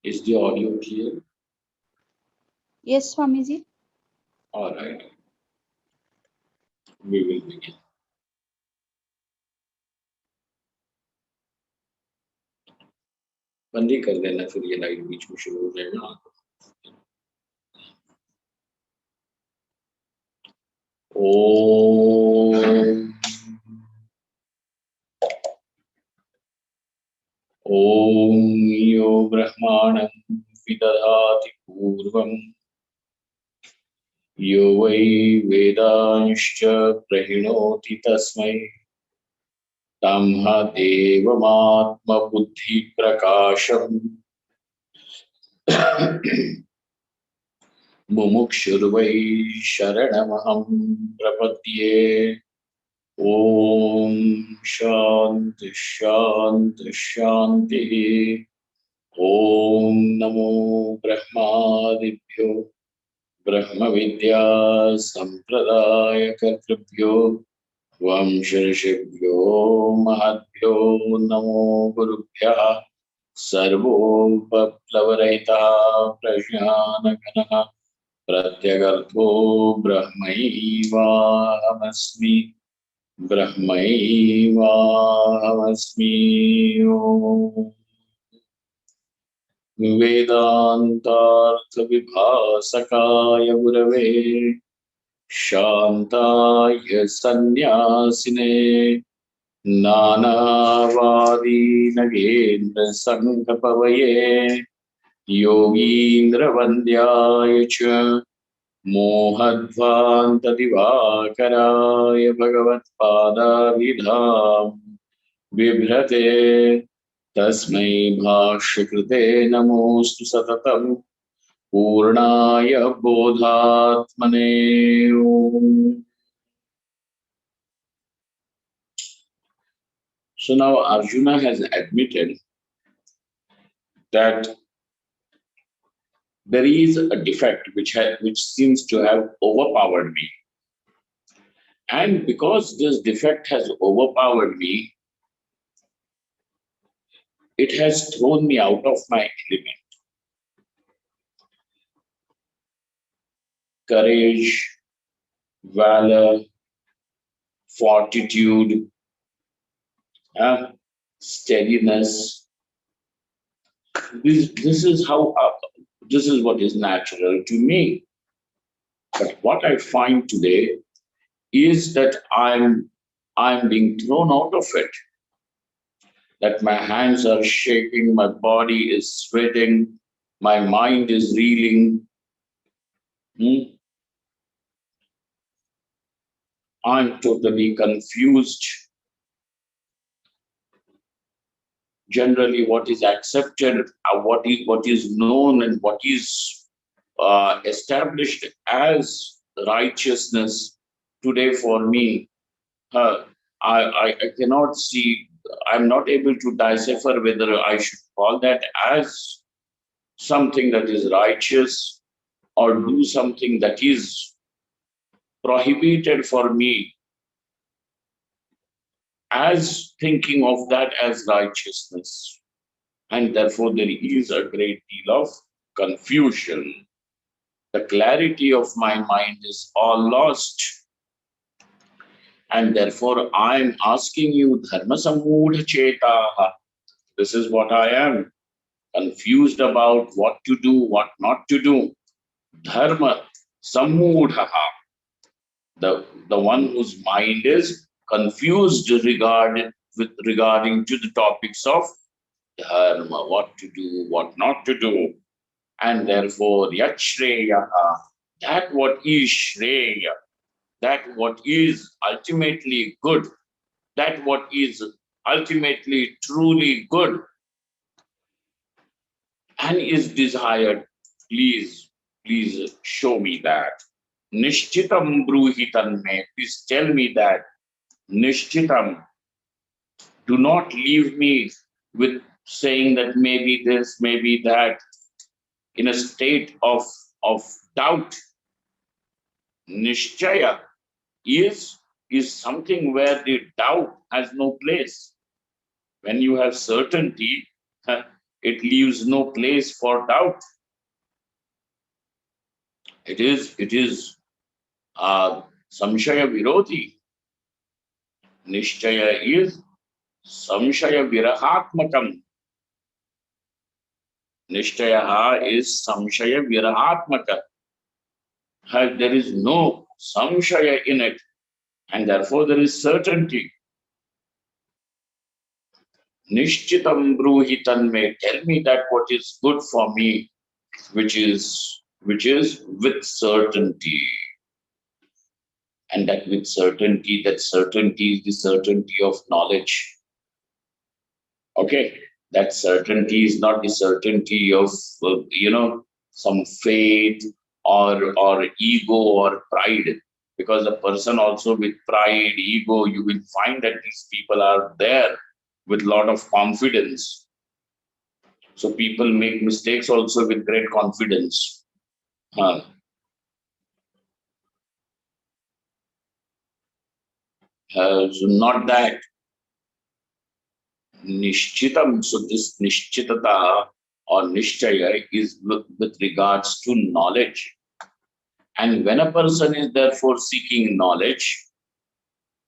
Is the audio clear? Yes, Swamiji. All right. We will begin. बंद ही कर देना, फिर ये लाइट बीच में शुरू हो जाएगा. ओम यो ब्रह्माणं विदधाति पूर्वं यो वै वेदांश्च प्रहिणोति तस्मै तमः देवमात्मबुद्धिप्रकाशम् मुमुक्षुर्वै शरणमहं प्रपद्ये. ओम शांति शांति शांति. ओम नमो ब्रह्मादिभ्यो ब्रह्म विद्या संप्रदाय कर्तृभ्यो वंश ऋषिभ्यो महद्भ्यो नमो गुरुभ्यः. सर्वोपप्लवरहितः प्रज्ञानघनः प्रत्यगर्थो ब्रह्मैवाहमस्मि ब्रह्मैवाहमस्मि. वेदान्तार्थविभासकाय गुरवे शान्ताय सन्न्यासिने नानावादी नगेन्द्रसङ्घपवये योगीन्द्रवन्द्याय च मोहध्वान्तदिवाकराय भगवत्पादाभिधां बिभ्रते तस्मै भाष्यकृते नमोऽस्तु सततं पूर्णाय बोधात्मने. So now Arjuna has admitted that there is a defect which seems to have overpowered me, and because this defect has overpowered me, it has thrown me out of my element. Courage, valor, fortitude, steadiness. This is what is natural to me. But what I find today is that I'm being thrown out of it. That my hands are shaking, my body is sweating, my mind is reeling. I'm totally confused. Generally, what is accepted, what is known, and what is established as righteousness today for me, I cannot see. I'm not able to decipher whether I should call that as something that is righteous or do something that is prohibited for me, as thinking of that as righteousness. And therefore there is a great deal of confusion. The clarity of my mind is all lost. And therefore I am asking you, Dharma Samudha Chetaha. This is what I am. Confused about what to do, what not to do. Dharma Samudha. The one whose mind is confused regarding to the topics of dharma, what to do, what not to do. And therefore, yat shreya, that what is shreya, that what is ultimately good, that what is ultimately truly good and is desired, please show me that. Nishchitam bruhitan me, please tell me that. Nishchitam, do not leave me with saying that maybe this, maybe that, in a state of doubt. Nishchaya is something where the doubt has no place. When you have certainty, It leaves no place for doubt. It is samshaya virodhi. Nishchaya is samshaya virahatmakam. Nishchaya is samshaya virahatmaka. There is no samshaya in it, and therefore there is certainty. Nishchitam bruhi tanme. Tell me that what is good for me, which is with certainty. And that with certainty, that certainty is the certainty of knowledge. Okay, that certainty is not the certainty of some faith or ego or pride, because a person also with pride, ego, you will find that these people are there with a lot of confidence. So people make mistakes also with great confidence. So not that. Nishchitam, so this nishchitata or nishchaya is with regards to knowledge. And when a person is therefore seeking knowledge,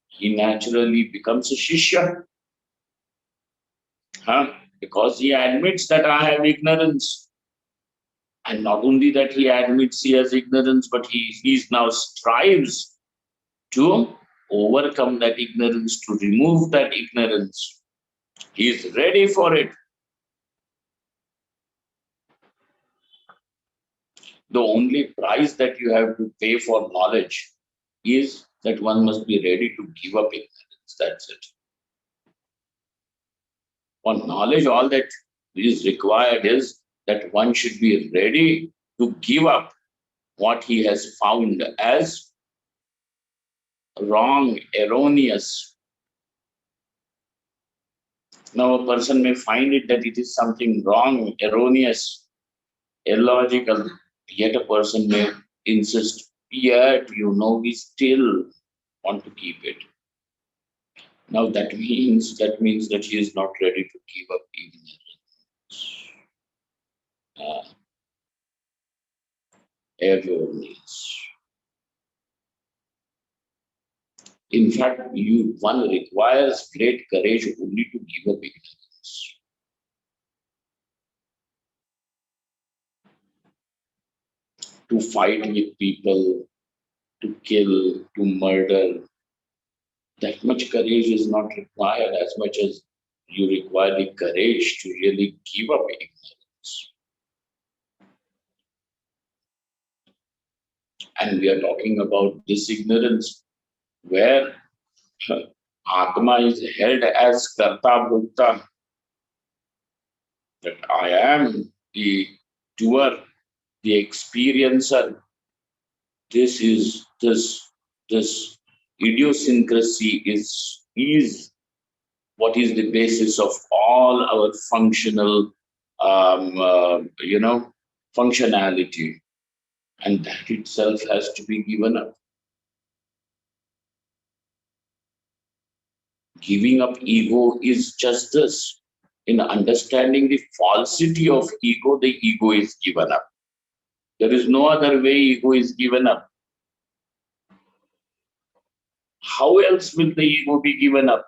he naturally becomes a shishya. Because he admits that I have ignorance. And not only that he admits he has ignorance, but he now strives to overcome that ignorance, to remove that ignorance. He is ready for it. The only price that you have to pay for knowledge is that one must be ready to give up ignorance. That's it. For knowledge, all that is required is that one should be ready to give up what he has found as wrong, erroneous. Now, a person may find it that it is something wrong, erroneous, illogical, yet a person may insist, yet, we still want to keep it. Now, that means that he is not ready to give up ignorance. In fact, one requires great courage only to give up ignorance. To fight with people, to kill, to murder, that much courage is not required as much as you require the courage to really give up ignorance. And we are talking about this ignorance where Atma is held as Karta Bhukta, that I am the doer, the experiencer. This idiosyncrasy is what is the basis of all our functional functionality, and that itself has to be given up. Giving up ego is just this. In understanding the falsity of ego, the ego is given up. There is no other way ego is given up. How else will the ego be given up?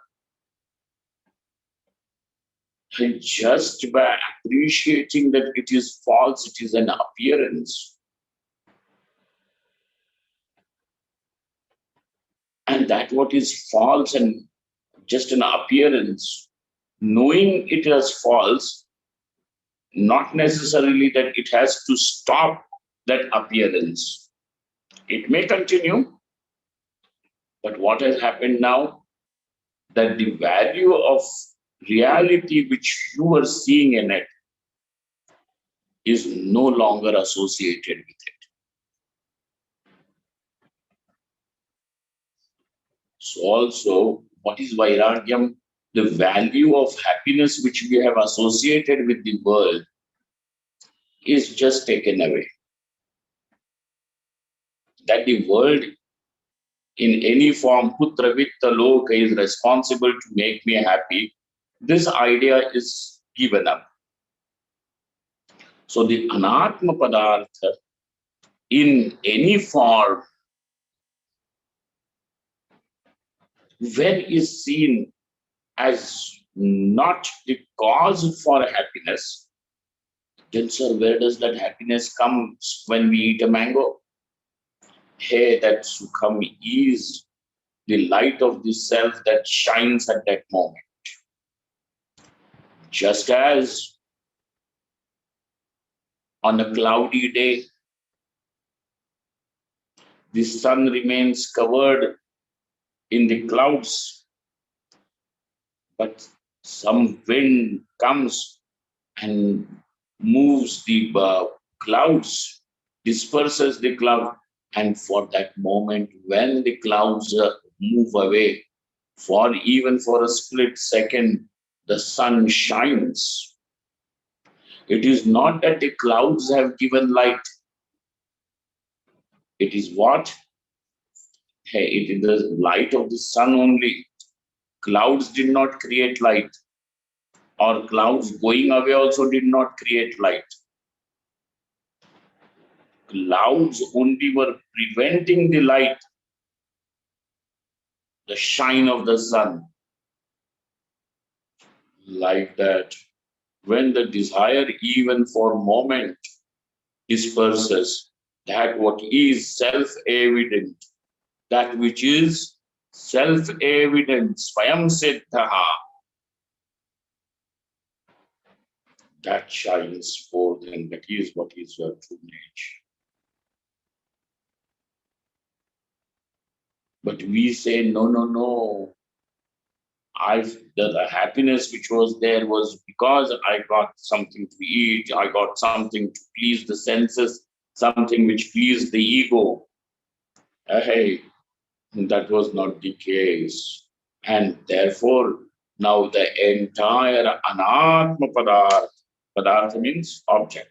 And just by appreciating that it is false, it is an appearance. And that what is false and just an appearance, knowing it as false, not necessarily that it has to stop that appearance. It may continue, but what has happened now, that the value of reality which you are seeing in it is no longer associated with it. So also, what is Vairagyam? The value of happiness which we have associated with the world is just taken away. That the world in any form, Putra Vitta Loka, is responsible to make me happy, this idea is given up. So the anatma padartha in any form, when is seen as not the cause for happiness, then sir, where does that happiness come when we eat a mango? Hey, that sukham is the light of the self that shines at that moment. Just as on a cloudy day, the sun remains covered in the clouds, but some wind comes and moves the clouds, disperses the cloud, and for that moment, when the clouds move away, even for a split second, the sun shines. It is not that the clouds have given light. It is what? Hey, it is the light of the sun only. Clouds did not create light, or clouds going away also did not create light. Clouds only were preventing the light, the shine of the sun. Like that, when the desire even for a moment disperses, that what is self-evident, that which is self-evident, swayam siddha, that shines forth, and that is what is your true nature. But we say, no, no, no. The happiness which was there was because I got something to eat, I got something to please the senses, something which pleased the ego. Hey, that was not the case. And therefore, now the entire anatma padartha, padartha means object.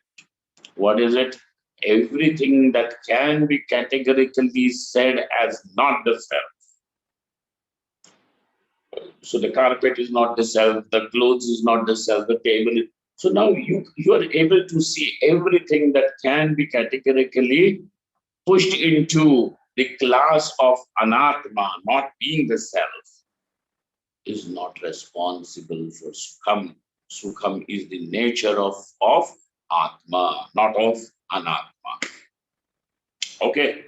What is it? Everything that can be categorically said as not the self. So the carpet is not the self, the clothes is not the self, the table is. So now you are able to see everything that can be categorically pushed into the class of anatma, not being the self, is not responsible for sukham. Sukham is the nature of atma, not of anatma. Okay.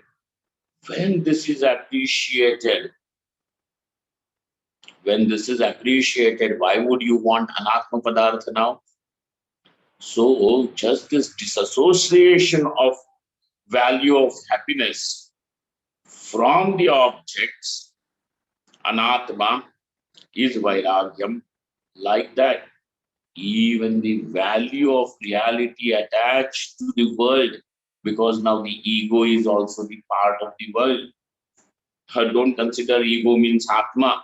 When this is appreciated, why would you want anatma padartha now? So just this disassociation of value of happiness from the objects, anatma, is vairagyam. Like that, even the value of reality attached to the world, because now the ego is also the part of the world. Don't consider ego means atma.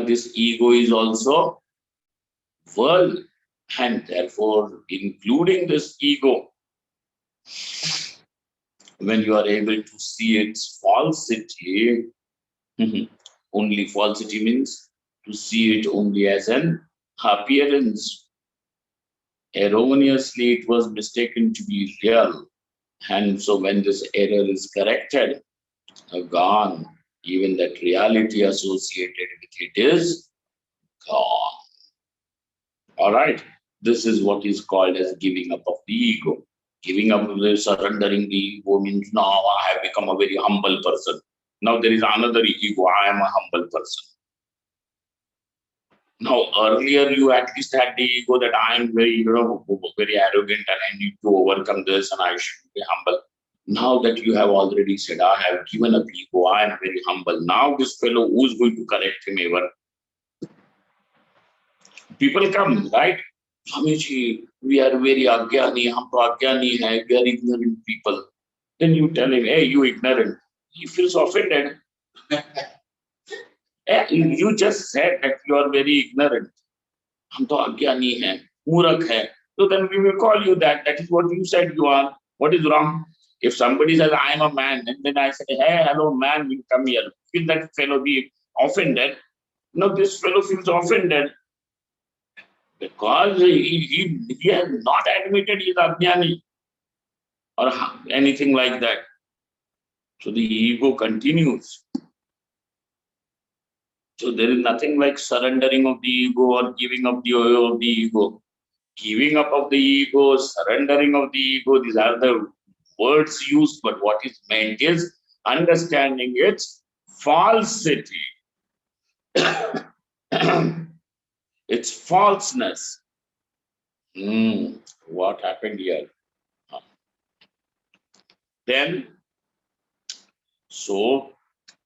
This ego is also world, and therefore including this ego, when you are able to see its falsity, only falsity means to see it only as an appearance. Erroneously it was mistaken to be real, and so when this error is corrected, gone, even that reality associated with it is gone. All right, this is what is called as giving up of the ego. Giving up, surrendering the ego means now I have become a very humble person. Now there is another ego, I am a humble person. Now earlier you at least had the ego that I am very, very arrogant and I need to overcome this and I should be humble. Now that you have already said, I have given up ego, I am very humble. Now this fellow, who's going to correct him ever? People come, right? Swamiji, we are very agyani, hum to agyani hai, we are ignorant people. Then you tell him, hey, you ignorant. He feels offended. You just said that you are very ignorant. Hum to agyani hai, murak hai. So then we will call you that. That is what you said you are. What is wrong? If somebody says, I am a man, and then I say, hey, hello, man, you come here. Will that fellow be offended? No, this fellow feels offended. Because he has not admitted he is Ajnani or anything like that. So the ego continues. So there is nothing like surrendering of the ego or giving up of the ego. Giving up of the ego, surrendering of the ego, these are the words used, but what is meant is understanding its falsity, its falseness. What happened here? Then, so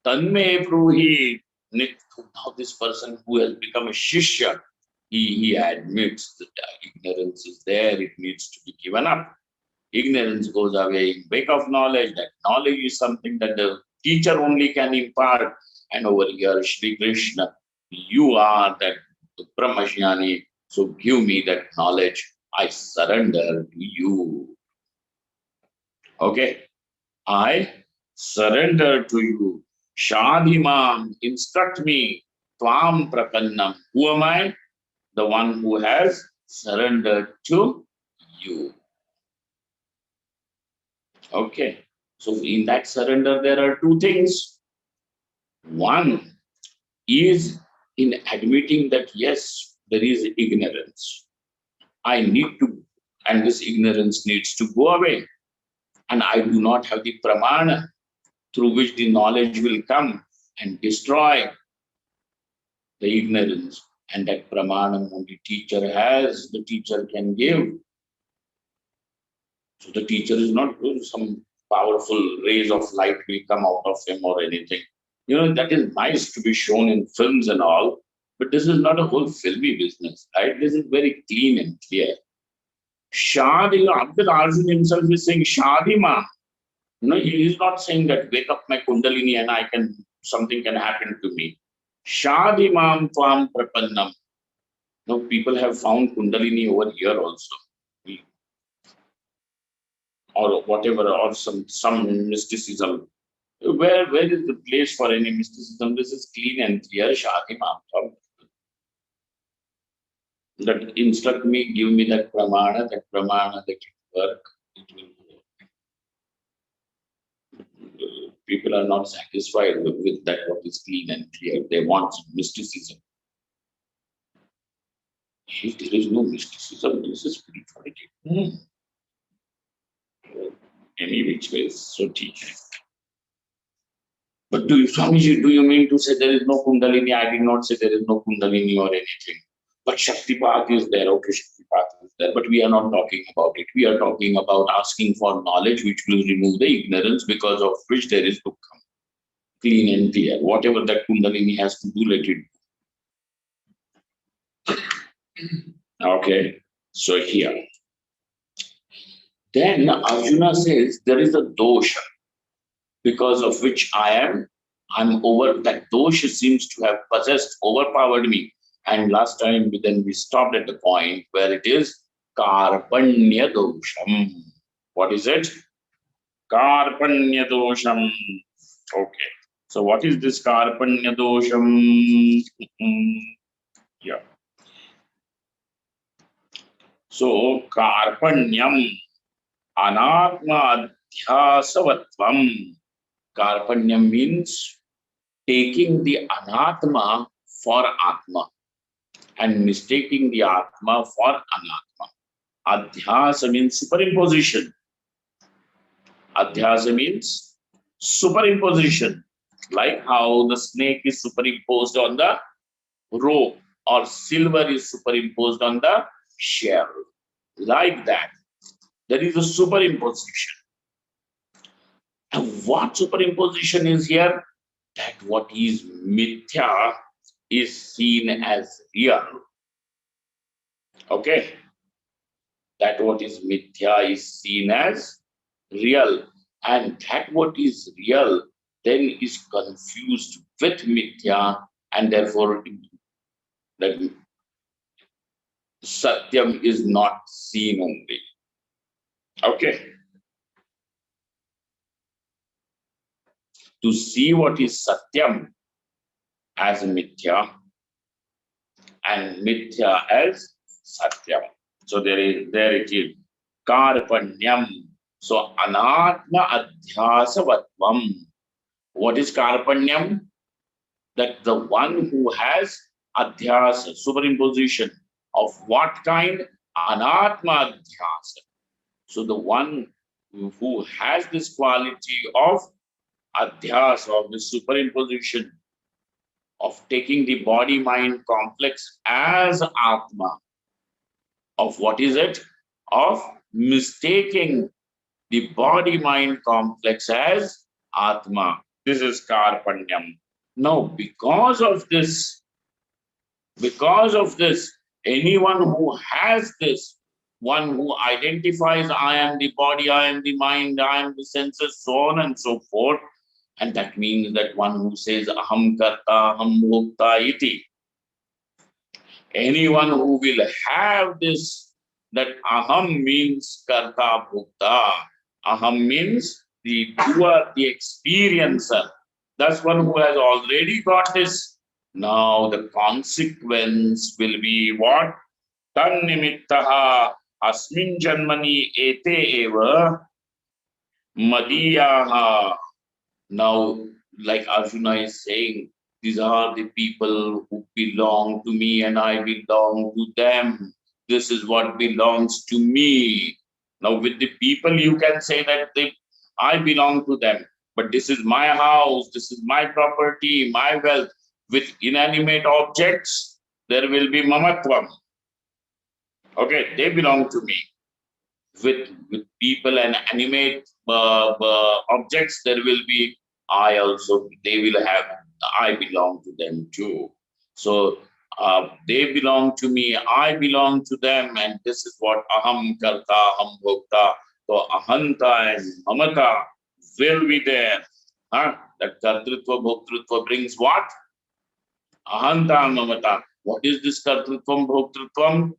Tanme Bruhi, now this person who has become a Shishya, he admits that ignorance is there, it needs to be given up. Ignorance goes away in wake of knowledge. That knowledge is something that the teacher only can impart. And over here, Shri Krishna, you are that Brahmajnani, so give me that knowledge. I surrender to you. Okay, I surrender to you. Shadimam, instruct me. Tvam Prakannam. Who am I? The one who has surrendered to you. Okay, so in that surrender, there are two things. One is in admitting that yes, there is ignorance. I need to, and this ignorance needs to go away. And I do not have the pramana through which the knowledge will come and destroy the ignorance. And that pramana only teacher has, the teacher can give. So the teacher is not some powerful rays of light will come out of him or anything. That is nice to be shown in films and all, but this is not a whole filmy business, right? This is very clean and clear. Shadi, Abdul Arjun himself is saying, Shadi ma. He is not saying that wake up my Kundalini and something can happen to me. Shadi mam tvam prapannam. People have found Kundalini over here also. Or whatever, or some mysticism. Where is the place for any mysticism? This is clean and clear. Shadi Mam. That instruct me, give me that pramana that it work, it will work. People are not satisfied with that what is clean and clear. They want mysticism. If there is no mysticism, this is spirituality. Any which way, so teach. But Swamiji, do you mean to say there is no Kundalini? I did not say there is no Kundalini or anything. But Shaktipat is there. Okay, Shaktipat is there. But we are not talking about it. We are talking about asking for knowledge which will remove the ignorance because of which there is dukkha. Clean and clear. Whatever that Kundalini has to do, let it do. Okay, so here. Then Arjuna says there is a dosha because of which I'm over. That dosha seems to have overpowered me. And last time then we stopped at the point where it is Karpanya dosham. What is it? Karpanya dosham. Okay. So what is this Karpanya dosham? Yeah. So Karpanyam Anatma Adhyasavatvam. Karpanyam means taking the Anatma for Atma and mistaking the Atma for Anatma. Adhyasa means superimposition. Adhyasa means superimposition. Like how the snake is superimposed on the rope or silver is superimposed on the shell. Like that. There is a superimposition. And what superimposition is here? That what is mithya is seen as real. Okay? That what is mithya is seen as real. And that what is real then is confused with mithya, and therefore that satyam is not seen only. Okay? To see what is satyam as mithya and mithya as Satyam. So there it is. Karpanyam. So anatma adhyasavatvam. What is karpanyam? That the one who has adhyasa, superimposition of what kind? Anatma adhyasa. So the one who has this quality of adhyasa, of the superimposition, of taking the body-mind complex as Atma, of what is it? Of mistaking the body-mind complex as Atma. This is Karpanyam. Now, because of this, anyone who has this, one who identifies, I am the body, I am the mind, I am the senses, so on and so forth, and that means that one who says aham karta, aham bhokta iti, anyone who will have this, that aham means karta bhokta, aham means the doer, the experiencer. That's one who has already got this. Now the consequence will be what? Tannimittaha asmin janmani ete eva madiyaha. Now, like Arjuna is saying, these are the people who belong to me and I belong to them. This is what belongs to me. Now, with the people, you can say that I belong to them, but this is my house, this is my property, my wealth. With inanimate objects, there will be mamatvam. Okay, they belong to me. With people and animate objects, there will be I also, they will have, I belong to them too. So they belong to me, I belong to them, and this is what aham karta, aham bhokta. So ahanta and mamata will be there. That kartrutva, bhoktrutva brings what? Ahanta and mamata. What is this kartrutvam, bhoktrutvam?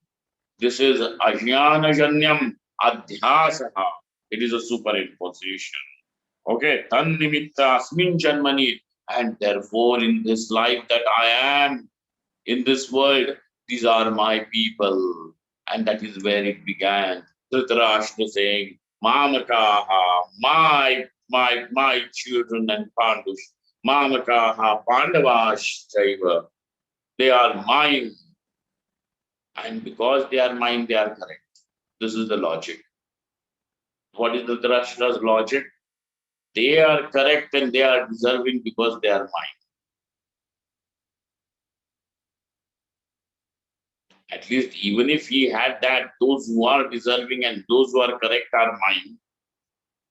This is ajnanajanyam adhyasaha. It is a superimposition. Okay, tan nimitta asmin janmani. And therefore, in this life that I am, in this world, these are my people. And that is where it began. Dhritarashtra saying, Mamakaha, my children and Pandus, Mamakaha, Pandavash Chaiva. They are mine. And because they are mine, they are correct. This is the logic. What is the Dhritarashtra's logic? They are correct and they are deserving because they are mine. At least even if he had that, those who are deserving and those who are correct are mine,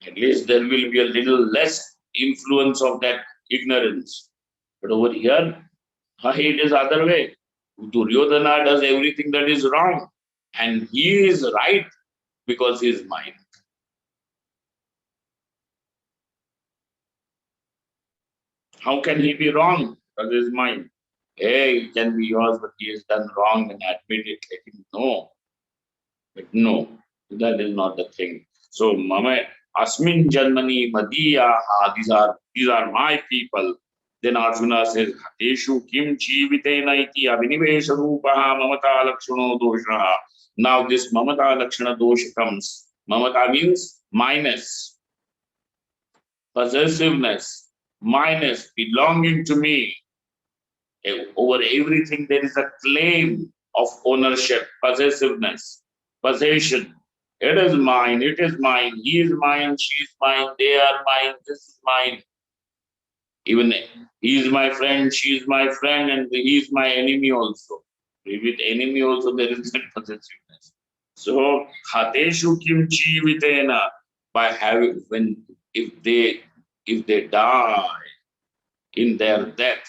at least there will be a little less influence of that ignorance. But over here, it is other way. Duryodhana does everything that is wrong and he is right because he is mine. How can he be wrong? Because he is mine. Hey, it can be yours, but he has done wrong and admit it, let him know. But no, that is not the thing. So, Mama, Asmin Janmani Madiyaha, these are my people. Then Arjuna says, Hateshu Kim Jivitena iti Abhinivesha Rupaha Mamata Lakshano Doshaha. Now this Mamata Lakshana Dosha comes. Mamata means minus, possessiveness, minus, belonging to me. Over everything, there is a claim of ownership, possessiveness, possession. It is mine, he is mine, she is mine, they are mine, this is mine. Even he is my friend, she is my friend, and he is my enemy also. With enemy also, there is that possessiveness. So, Hateshu Kim Jivitena, by having, if they die in their death,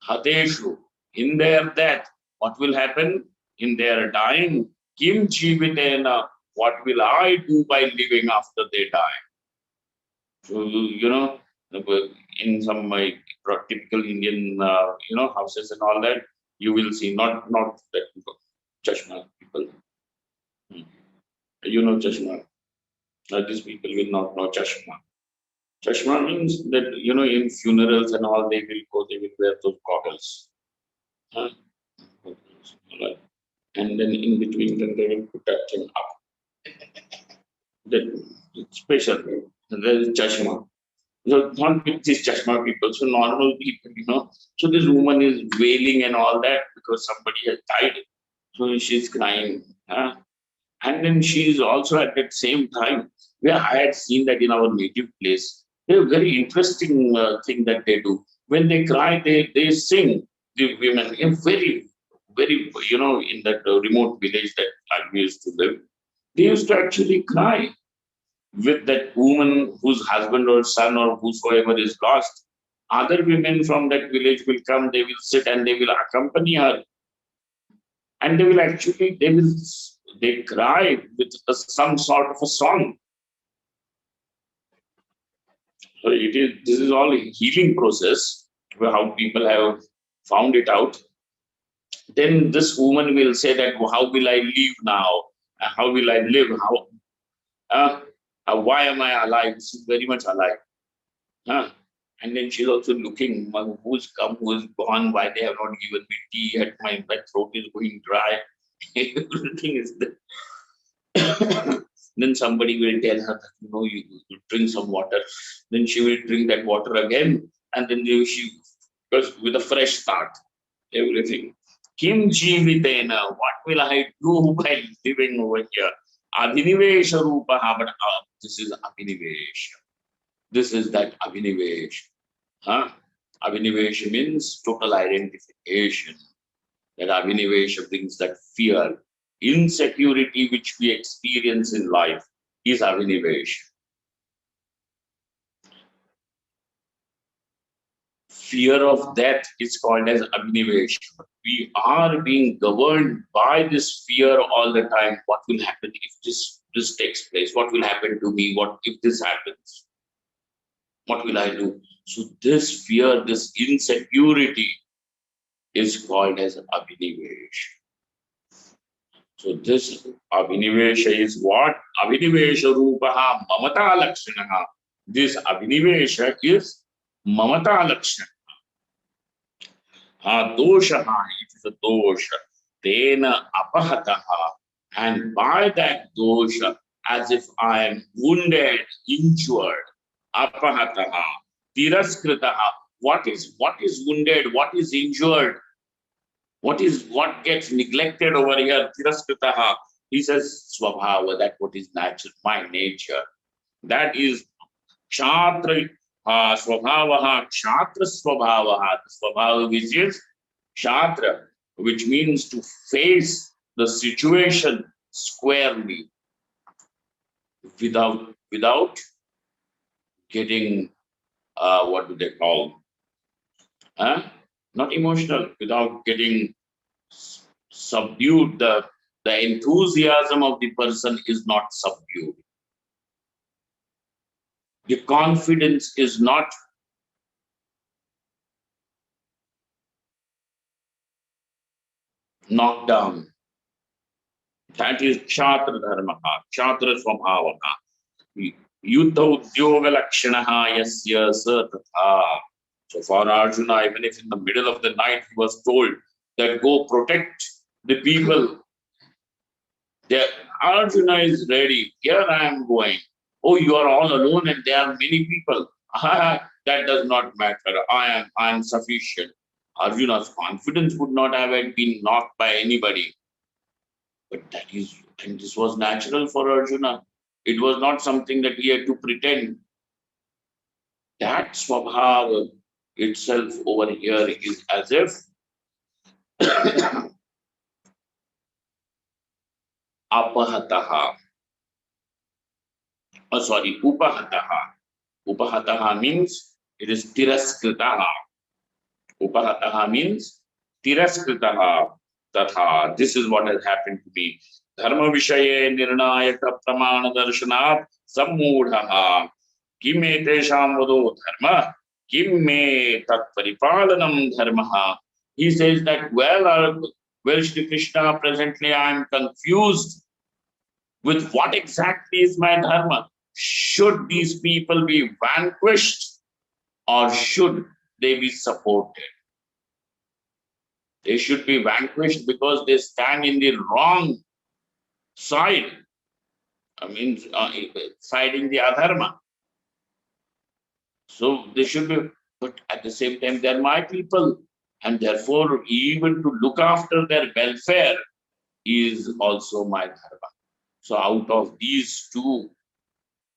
Hateshu, in their death, what will happen? In their dying, Kim Jivitena, what will I do by living after they die? So, in some typical Indian, houses and all that, you will see not that Chashma people. You know Chashma. These people will not know Chashma. Chashma means that, in funerals and all, they will wear those goggles. Huh? and then in between, then they will put that thing up. That special. There is chashma. So not with these chashma people, so normal people, So this woman is wailing and all that because somebody has died. So she's crying. And then she is also at that same time, where I had seen that in our native place. They have very interesting thing that they do. When they cry, they sing, the women, in very, in that remote village that I used to live. They used to actually cry with that woman whose husband or son or whosoever is lost. Other women from that village will come, they will sit and they will accompany her, and they will actually they cry with some sort of a song. So this is all a healing process, how people have found it out. Then this woman will say that, "Well, how will I live now? How will I live? Why am I alive? This is very much alive." And then she's also looking, who's come, who's gone, why they have not given me tea, my throat is going dry. Everything is there. Then somebody will tell her that, you drink some water. Then she will drink that water again, and then she goes with a fresh start. Everything. Kim Jivitena, what will I do by living over here? Abhinivesha Rupaha, but this is Abhinivesha. This is that Abhinivesha. Abhinivesha means total identification. That Abhinivesha brings that fear. Insecurity which we experience in life is Abhinivesha. Fear of death is called as Abhinivesha. We are being governed by this fear all the time. What will happen if this takes place? What will happen to me? What if this happens? What will I do? So this fear, this insecurity is called as Abhinivesha. So this Abhinivesha is what? Abhinivesha Rupaha Mamata Lakshanaha. This Abhinivesha is Mamata Lakshana. Doshaha, it is a dosha. Tena apahataha. And by that dosha, as if I am wounded, injured, apahataha, tiraskritaha. What is wounded? What is injured? What gets neglected over here? Tiraskritaha. He says swabhava, that what is natural, my nature. That is Kshatra Swabhavaha, Kshatra Swabhavaha, the Swabhava which is Kshatra, which means to face the situation squarely without getting what do they call? Not emotional, without getting subdued. The enthusiasm of the person is not subdued. The confidence is not knocked down. That is Kshatra Dharma, Kshatra Swabhavaka. Yuddha Udyoga Lakshanaha Yasya Satatha. So for Arjuna, even if in the middle of the night he was told that go protect the people, Arjuna is ready. Here I am going. Oh, you are all alone and there are many people. That does not matter. I am sufficient. Arjuna's confidence would not have been knocked by anybody. But and this was natural for Arjuna. It was not something that he had to pretend. That Swabhava itself over here is as if apahataha. Upahataha. Upahataha means it is tiraskritaha. Upahataha means tiraskritaha. Tatha. This is what has happened to me. Dharma Vishaye Nirnayaka Pramana Darshanat Sammudhaha. Kim me tesham vado dharma. Kim me tat paripalanam dharmaha. He says that, well, Shri Krishna, presently I am confused with what exactly is my dharma. Should these people be vanquished or should they be supported? They should be vanquished because they stand in the wrong side. I mean, siding the adharma. So they should be, but at the same time, they're my people. And therefore, even to look after their welfare is also my dharma. So out of these two,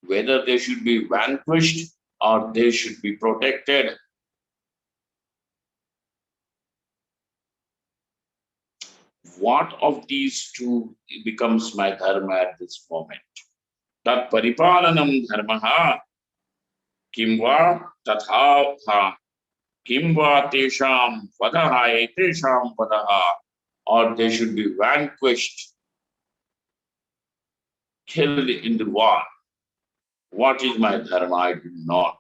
whether they should be vanquished or they should be protected, what of these two becomes my dharma at this moment? Tat paripalanam dharmaha kim va tatha kim va tesham vadaha etesham vadaha, or they should be vanquished, killed in the war. What is my dharma? I do not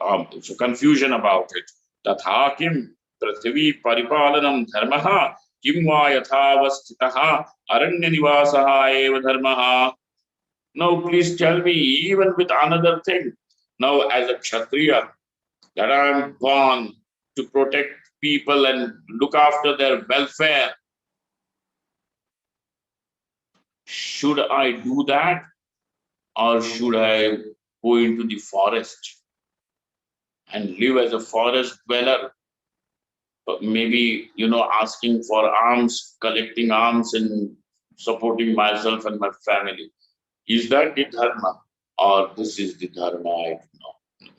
know. So confusion about it. Tatha kim prithvi paripalanam dharmaha kim va yathavastitaha aranya nivasaha eva dharmaha. Now please tell me, even with another thing, now as a Kshatriya, that I am born to protect people and look after their welfare, should I do that? Or should I go into the forest and live as a forest dweller? Maybe, asking for alms, collecting alms and supporting myself and my family. Is that the dharma? Or this is the dharma? I do not know.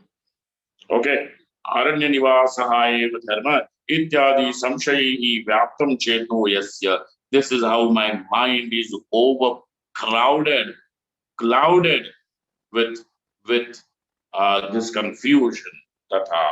Okay. Aranya nivasaha eva dharma ityadi samshayihi vyaptam cheto yasya. This is how my mind is overcrowded, clouded with this confusion. Tata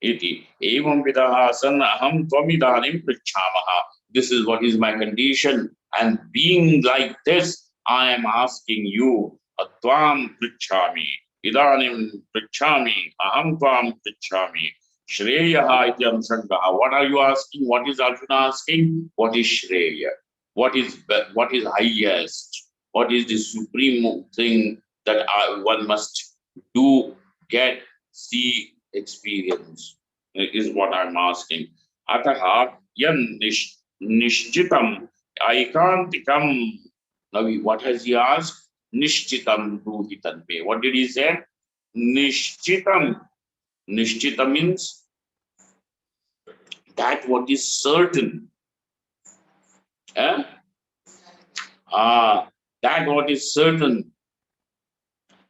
iti evam vidaha san aham tvamidanim prichhamaha. This is what is my condition, and being like this, I am asking you, atvam prichhami, idanim prichhami, aham tvam prichhami. Shreyaha iti anshangaha. What are you asking? What is Arjuna asking? What is Shreya? What is highest? What is the supreme thing that one must do, get, see, experience, is what I'm asking. Ataha yan nishchitam aikantikam. Now, what has he asked? Nishchitam bruhitanpe. What did he say? Nishchitam. Nishchitam means that what is certain. That what is certain.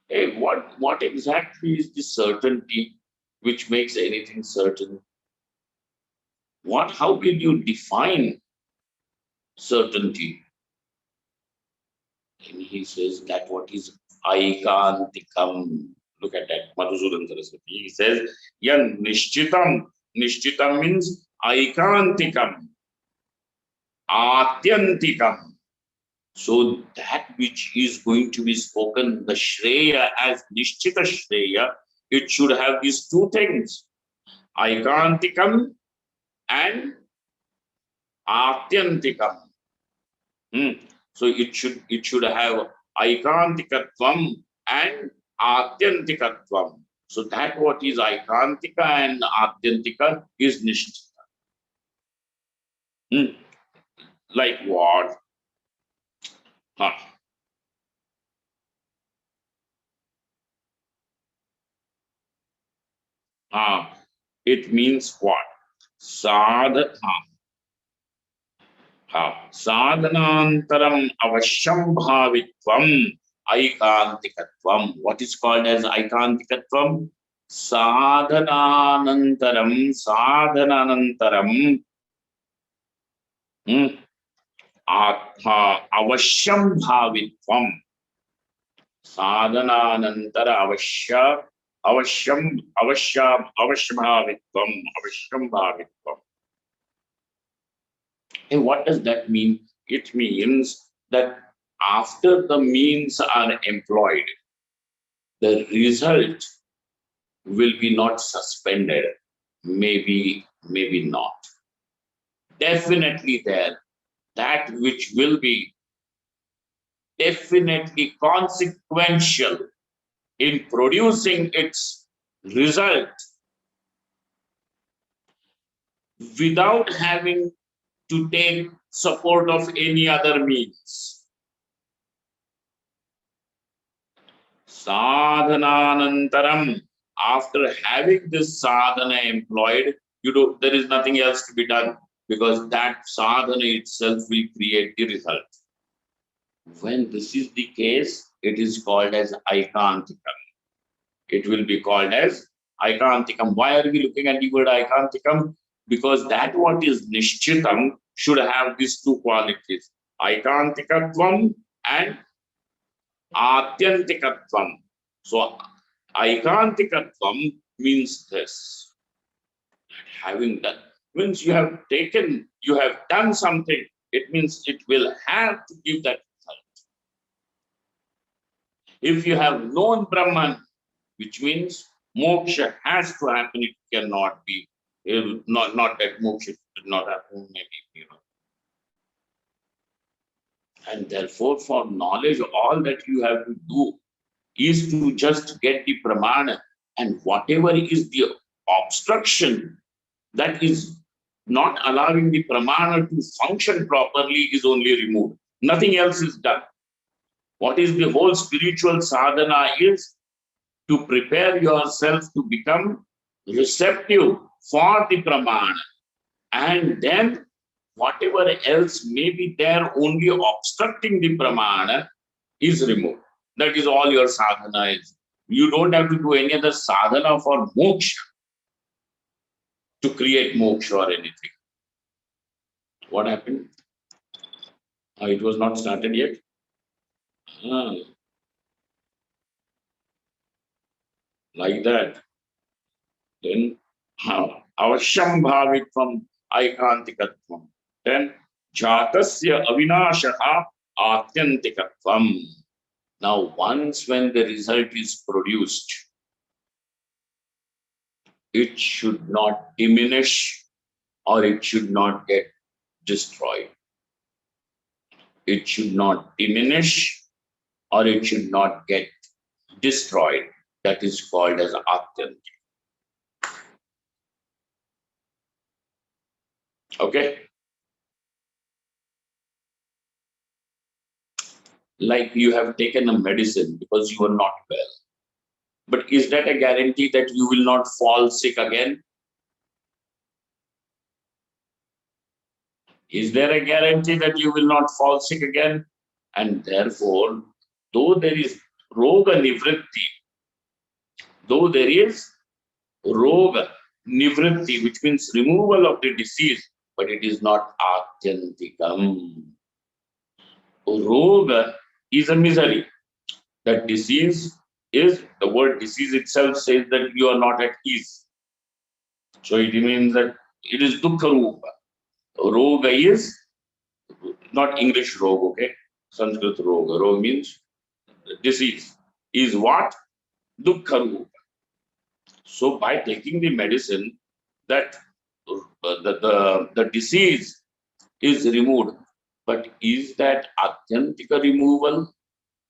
Hey, what exactly is the certainty which makes anything certain? How will you define certainty? And he says that what is aikantikam. Look at that, Madhusudan Saraswati. He says, yan nishchitam. Nishchitam means aikantikam, atyantikam. So that which is going to be spoken, the Shreya as Nishchita Shreya, it should have these two things, aikantikam and atyantikam. So it should have aikantikatvam and atyantikatvam. So that what is aikantika and atyantika is Nishchita. Like what? It means what? Sadhanantaram avashyam bhavitvam aikantikatvam. What is called as aikantikatvam? Sadhanantaram avashyam bhavitvam. Sadhananantara avashyam bhavitvam. And what does that mean? It means that after the means are employed, the result will be not suspended. Maybe not. Definitely there. That which will be definitely consequential in producing its result without having to take support of any other means. Sadhananantaram, after having this sadhana employed, there is nothing else to be done, because that sadhana itself will create the result. When this is the case, it is called as aikantikam. It will be called as aikantikam. Why are we looking at the word aikantikam? Because that what is nishchitam should have these two qualities, aikantikatvam and atyantikatvam. So aikantikatvam means this. Having done means you have done something. It means it will have to give that result. If you have known Brahman, which means moksha has to happen, it cannot be. Not that moksha did not happen, maybe. And therefore, for knowledge, all that you have to do is to just get the pramana, and whatever is the obstruction that is not allowing the pramana to function properly is only removed. Nothing else is done. What is the whole spiritual sadhana is to prepare yourself to become receptive for the pramana, and then whatever else may be there only obstructing the pramana is removed. That is all your sadhana is. You don't have to do any other sadhana for moksha, to create moksha or anything. What happened? It was not started yet. Like that. Then avashyam bhavitvam aikantikatvam. Then jatasya avinashaha atyantikatvam. Now, once when the result is produced, it should not diminish or it should not get destroyed. It should not diminish or it should not get destroyed. That is called as atyantik. Okay? Like you have taken a medicine because you are not well. But is that a guarantee that you will not fall sick again? Is there a guarantee that you will not fall sick again? And therefore, though there is roga nivritti, though there is roga nivritti, which means removal of the disease, but it is not atyantikam. Roga is a misery. That disease is, the word disease itself says that you are not at ease. So it means that it is dukkha rupa. Roga is not English roga, okay? Sanskrit roga. Roga means disease. Is what? Dukkha rupa. So by taking the medicine, that the disease is removed. But is that atyantika removal?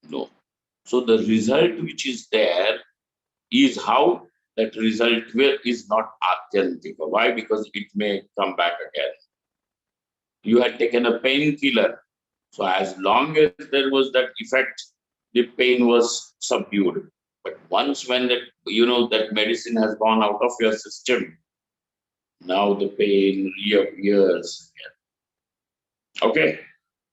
No. So the result which is there is how that result is not atyantika. Why? Because it may come back again. You had taken a painkiller. So as long as there was that effect, the pain was subdued. But once when that, that medicine has gone out of your system, now the pain reappears again. Okay?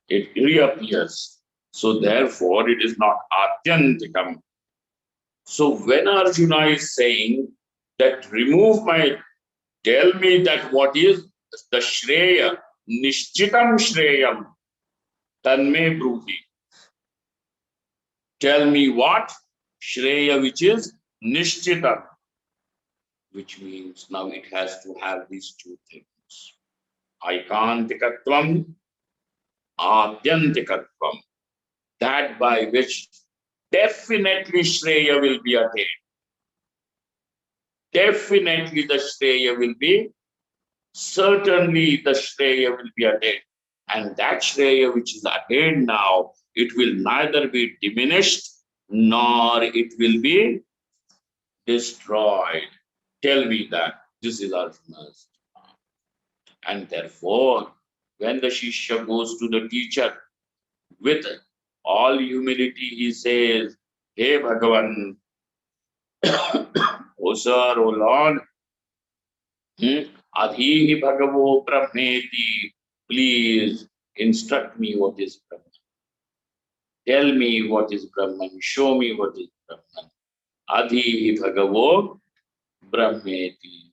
It reappears. So therefore, it is not atyantikam. So when Arjuna is saying that tell me that what is the shreya, nishchitam shreyam, tanme bruhi. Tell me what? Shreya, which is nishchitam, which means now it has to have these two things. Aikantikatvam, atyantikatvam. That by which definitely Shreya will be attained. Definitely the Shreya will be, certainly the Shreya will be attained. And that Shreya which is attained now, it will neither be diminished nor it will be destroyed. Tell me that. This is Arjuna's. And therefore, when the Shishya goes to the teacher with all humility, he says, Hey Bhagavan, O sir, O Lord, Adhihi Bhagavo Brahmeti, please instruct me what is Brahman. Tell me what is Brahman. Show me what is Brahman. Adhihi Bhagavo Brahmeti.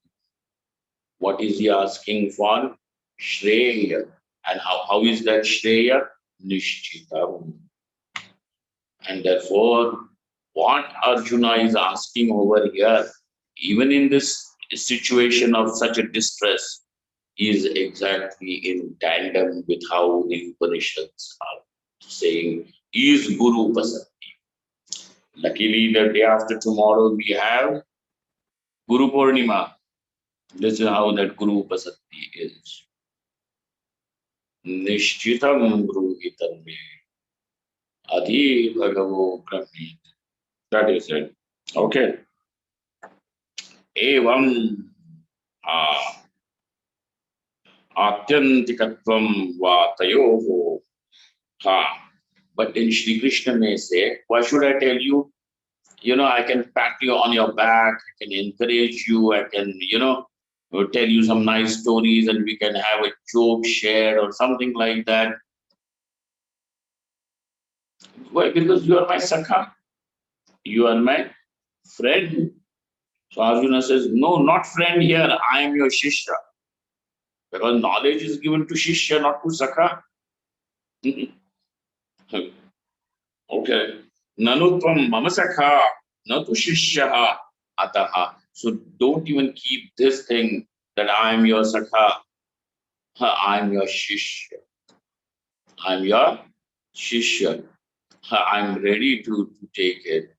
What is he asking for? Shreya. And how is that Shreya? Nishchitam. And therefore, what Arjuna is asking over here, even in this situation of such a distress, is exactly in tandem with how the Upanishads are saying, is Guru Pasatti. Luckily, the day after tomorrow, we have Guru Purnima. This is how that Guru Pasatti is. Nishchitam Bruhitam me. Adhi Bhagavo Brahmi. That is it. Okay. Evam Atyantikatvam Vatayoho. But then Shri Krishna may say, why should I tell you? I can pat you on your back, I can encourage you, I can, tell you some nice stories and we can have a joke shared or something like that. Why? Because you are my Sakha. You are my friend. So Arjuna says, no, not friend here. I am your Shishya. Because knowledge is given to Shishya, not to Sakha. Okay. Nanutvam mama Sakha, natu Shishya ataha. So don't even keep this thing that I am your Sakha. I am your Shishya. I am your Shishya. I'm ready to take it.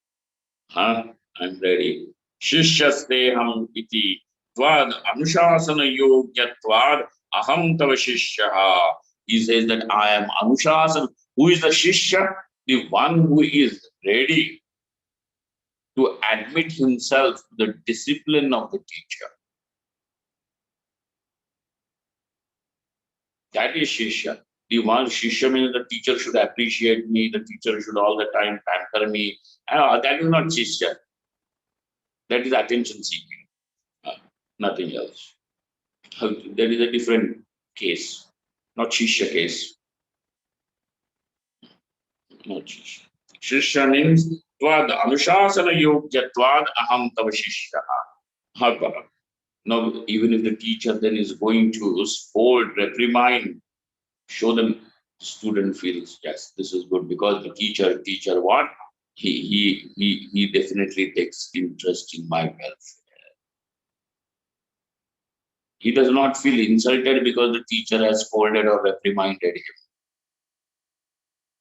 I'm ready. Shishyasteham iti tvad anushasana yogyatvad aham tava shishyaha. He says that I am anushasana. Who is the shishya? The one who is ready to admit himself to the discipline of the teacher. That is shishya. The one shishya means the teacher should appreciate me, the teacher should all the time pamper me. That is not shishya. That is attention seeking. Nothing else. That is a different case, not Shishya case. Not Shishya. Shishya means Tvad Anushasana Yogyatvad Aham Tava Shishya. Now, even if the teacher then is going to scold, reprimand, show them, the student feels, yes, this is good because the teacher what? He definitely takes interest in my welfare. He does not feel insulted because the teacher has scolded or reprimanded him.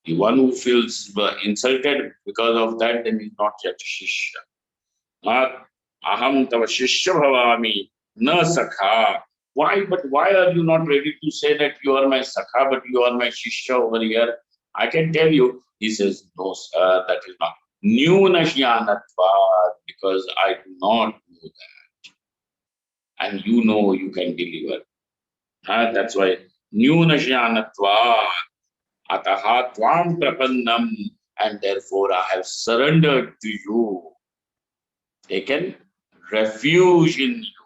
The one who feels insulted because of that, then is not yet Shishya. Aham tava Shishya bhavami na sakha. Why? But why are you not ready to say that you are my sakha, but you are my Shishya over here? I can tell you. He says, no, sir, that is not. Nyuna jnanatvad, because I do not know that. And you know you can deliver. That's why Nyuna jnanatvad. Ataha tvam prapannam, and therefore I have surrendered to you, taken refuge in you.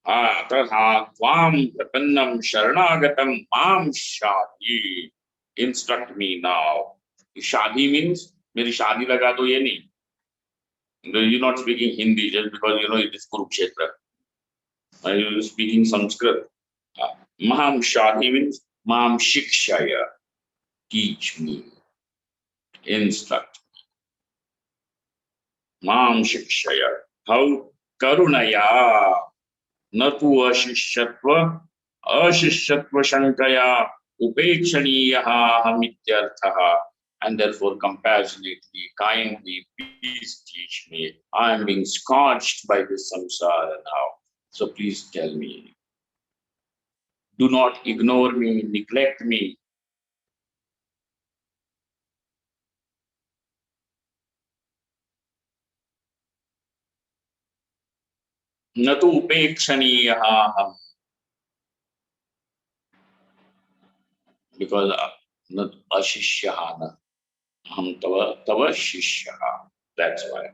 Ataha tvam prapannam sharanagatam mam shadi. Instruct me now. Shadi means, meri shadi laga do ye nahi. You're not speaking Hindi just because it is Kurukshetra. You're speaking Sanskrit. Mam shadi means mam shikshaya. Teach me. Instruct. Mam shikshaya. How? Karunaya. Natu ashishyatva. Ashishyatva shankaya. Upekshaniyaha hamityarthaha. And therefore, compassionately, kindly, please teach me. I am being scorched by this samsara now. So please tell me. Do not ignore me, neglect me. Natu upekshaniyaha ham. because not ashishya, aham tava shishya. That's why.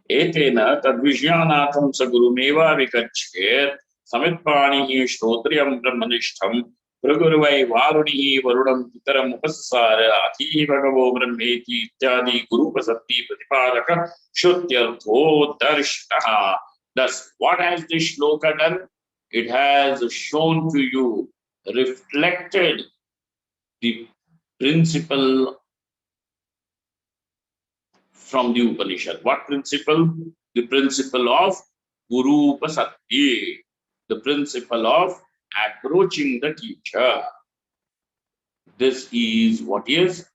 Etena tadvishyanatam sagurumeva vikachet samitpanihi shrotriyam brahmanishtham pragurvai varunihi varunam pitaram upasasara ati bhagavo brahmeti ityadi gurupasatti pratipalaka shrutyartho darshitaha. Thus, what has this shloka done? It has shown to you, reflected the principle from the Upanishad. What principle? The principle of Guru Upasatti, the principle of approaching the teacher. This is what is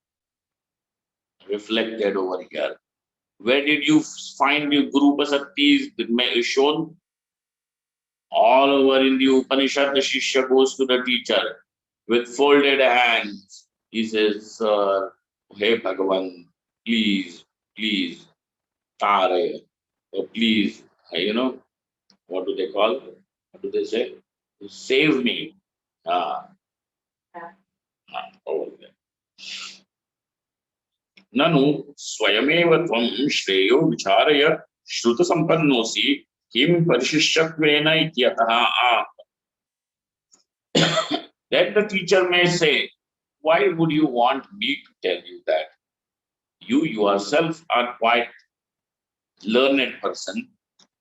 reflected over here. Where did you find the Guru Upasatti is shown? All over in the Upanishad, the Shishya goes to the teacher with folded hands. He says, hey Bhagavan, please, please, Tare, please, what do they call? What do they say? Save me. Over there. Nanu swayameva tvam shreyo vicharaya shruta sampannosi kim parishishyattvena ityataha. Then the teacher may say, why would you want me to tell you that? You yourself are quite learned person,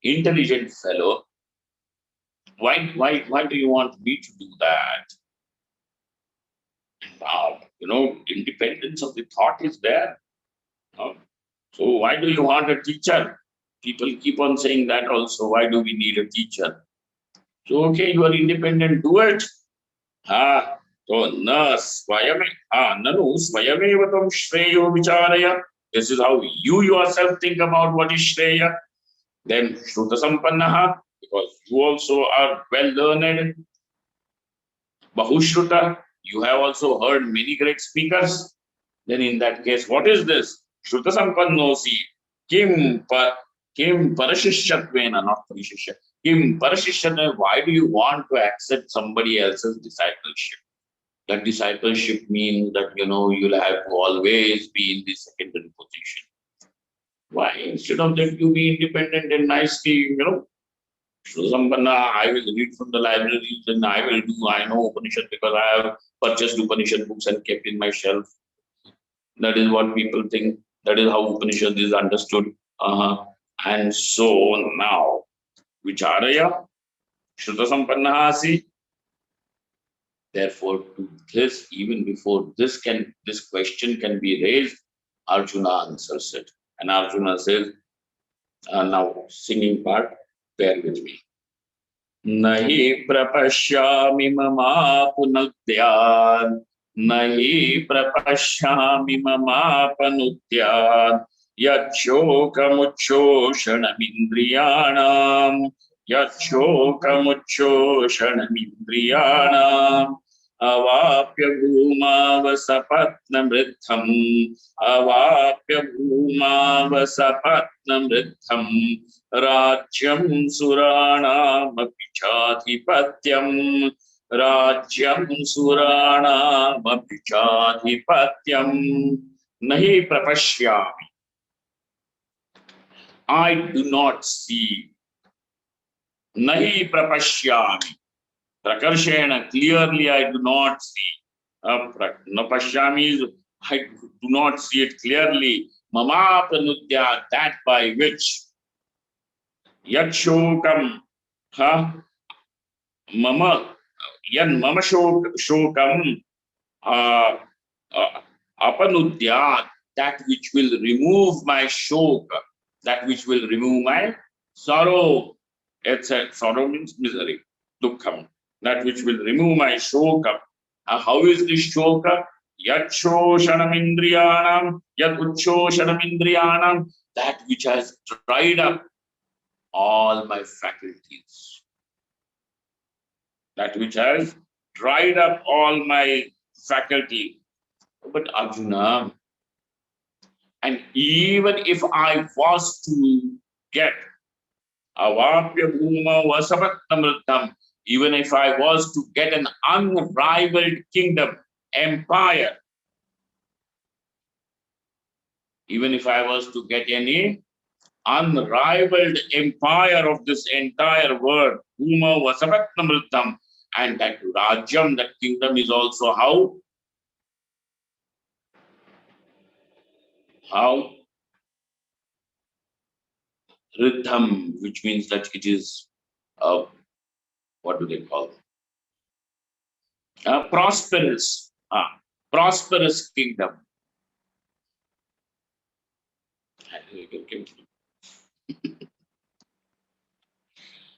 intelligent fellow. Why do you want me to do that? Independence of the thought is there. So why do you want a teacher? People keep on saying that also. Why do we need a teacher? So okay, you are independent, do it. So nanu swayamevatam shreyo vicharaya. This is how you yourself think about what is shreya. Then shruta sampannaha, because you also are well learned. Bahushruta, you have also heard many great speakers. Then in that case, what is this? Shruta sampannosi kim parashishyattvena, not parishishya. Kim parashishyattvena, why do you want to accept somebody else's discipleship? That discipleship means that, you'll have to always be in the secondary position. Why? Instead of that, you be independent and nicely, I will read from the libraries and I know Upanishad because I have purchased Upanishad books and kept in my shelf. That is what people think. That is how Upanishad is understood. And so now, Vicharaya, Shruta Sampannahasi. Therefore, to this, even before this question can be raised, Arjuna answers it. And Arjuna says, now singing part, bear with me. Nahi prapashyami mamapunudyan, nahi prapashyami mamapanudyan, yachokamuchoshanamindriyanam, yachokamuchoshanamindriyanam, avapya bhumavasapatnamritham, avapya bhumavasapatnamritham, Rajyam Suranamapi Chadhipatyam, Rajyam Suranamapi Chadhipatyam, Nahi Prapashyami. I do not see. Nahi Prapashyami. Prakarshena, clearly I do not see. Napashyami is, I do not see it clearly. Mama Pranudya, that by which Yadshokam, mama shokam, apanudya, that which will remove my shoka, that which will remove my sorrow. Sorrow means misery, dukkham, that which will remove my shoka. How is this shoka? Yadshoshanamindriyanam, yaduchoshanamindriyanam, that which has dried up all my faculties. That which has dried up all my faculty. But Arjuna, and even if I was to get avapya bhuma vasapatnamritam, even if I was to get an unrivaled kingdom, empire. Even if I was to get any unrivaled empire of this entire world, Uma Vasavatnamritam, and that Rajyam, that kingdom is also how? How? Riddham, which means that it is, what do they call it? Prosperous. Prosperous kingdom.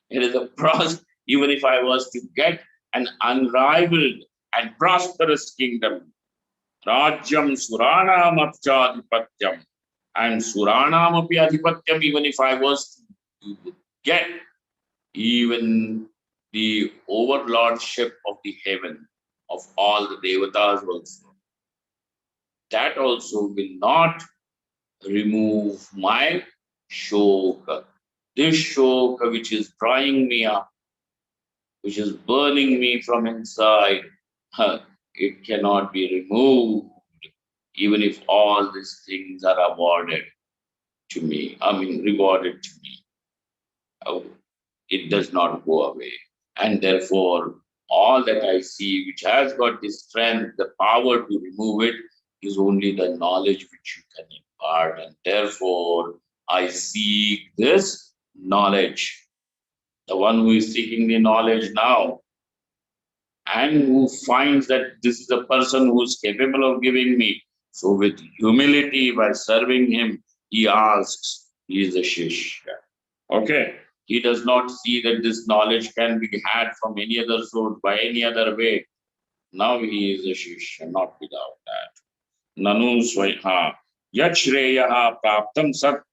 It is a even if I was to get an unrivaled and prosperous kingdom, Rajyam Suranam Apchadipatyam, and Suranam Api Adhipatyam, even if I was to get even the overlordship of the heaven, of all the devatas also, that also will not remove my shoka. This shoka which is drying me up, which is burning me from inside, it cannot be removed, even if all these things are awarded to me, rewarded to me. It does not go away. And therefore, all that I see, which has got the strength, the power to remove it, is only the knowledge which you can impart. And therefore, I seek this knowledge. The one who is seeking the knowledge now, and who finds that this is the person who is capable of giving me. So with humility, by serving him, he asks, he is a Shishya. Okay? He does not see that this knowledge can be had from any other source, by any other way. Now he is a Shishya, not without that. Nanu Swaiha Yachreyaha Praptam Sat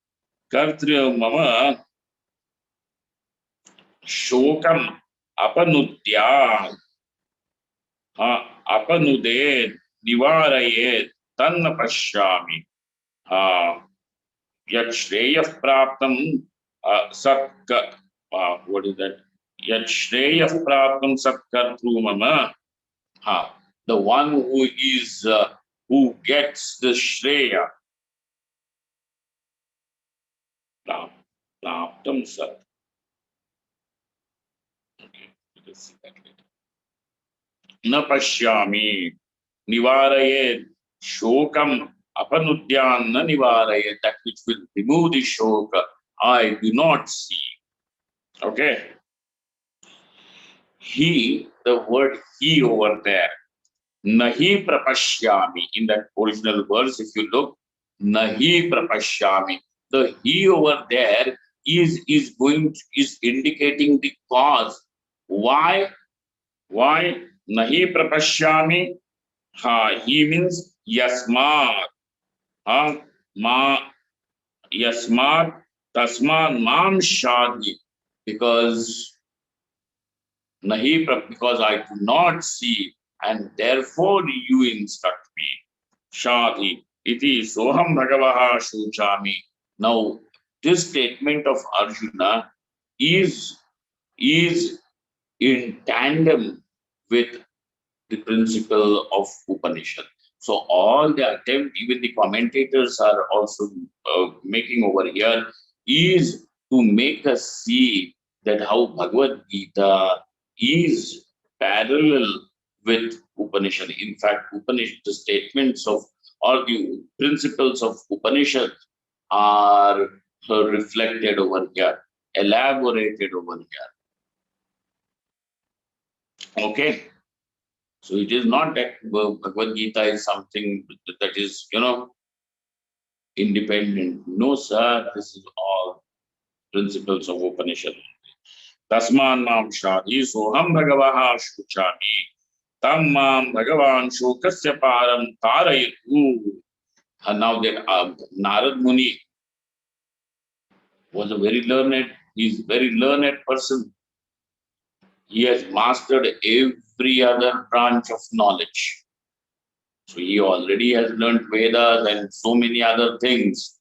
Kartri Mama Shokam Apanutya Apanude Nivaraye Tanna Pashyami Yat Shreyah Praptam Satka. What is that? Yat Shreyah Praptam Satkartru Mama. The one who is who gets the Shreya. Praptam Sat. Okay, let us see that later. Na pashyami nivarayet shokam apanudyan na nivarayet, that which will remove the shoka, I do not see. Okay. He, the word he over there, nahi prapashyami, in that original verse, if you look, nahi prapashyami, the he over there is indicating the cause. Why nahi prapashyami? He means yasmat. Ma yasmat tasman mam shadi, because because I do not see, and therefore you instruct me. Shadi iti soham bhagavaha shuchami. Now, this statement of Arjuna is in tandem with the principle of Upanishad. So all the attempt, even the commentators are also making over here, is to make us see that how Bhagavad Gita is parallel with Upanishad. In fact, Upanishad, the statements of all the principles of Upanishad are reflected over here, elaborated over here. Okay. So it is not that Bhagavad Gita is something that is, independent. No, sir, this is all principles of Upanishad. Tasman mam shadi soham bhagavaha shuchami tam mam bhagavan shokasya param tarayitu. And now that Narad Muni was a very learned, he's a very learned person. He has mastered every other branch of knowledge. So he already has learned Vedas and so many other things.